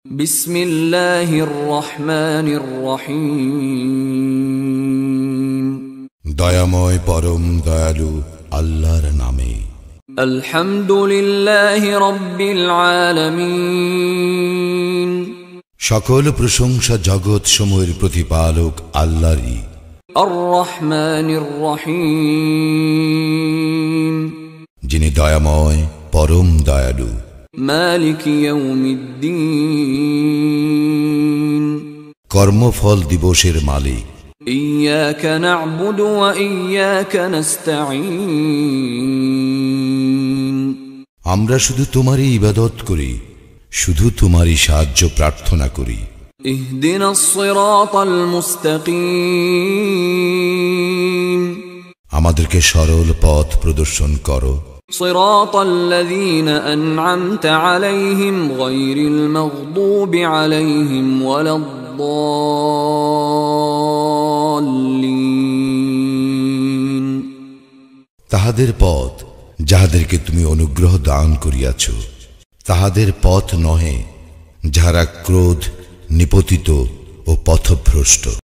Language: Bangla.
বিসমিল্লাহির রহমানির রহিম। দয়াময় পরম দয়ালু আল্লাহর নামে। আলহামদুলিল্লাহি রাব্বিল আলামিন। সকল প্রশংসা জগৎ সমূহের প্রতিপালক আল্লাহরই। আর রহমানির রহিম। যিনি দয়াময় পরম দয়ালু। মালিক ইয়াউমিদ্দিন। কর্মফল দিবসের মালিক। ইয়্যাকা না'বুদু ওয়া ইয়্যাকা নাস্তাঈন। আমরা শুধু তোমারই ইবাদত করি, শুধু তোমারই সাহায্য প্রার্থনা করি। ইহদিনাস সিরাতাল মুস্তাকিম। আমাদেরকে সরল পথ প্রদর্শন করো। সিরাতাল্লাযীনা আন'আমতা আলাইহিম গায়রিল মাগদুবি আলাইহিম ওয়ালাদ-দাল্লিন। তাহাদের পথ যাহাদেরকে তুমি অনুগ্রহ দান করিয়াছ, তাহাদের পথ নহে যাহারা ক্রোধ নিপতিত ও পথভ্রষ্ট।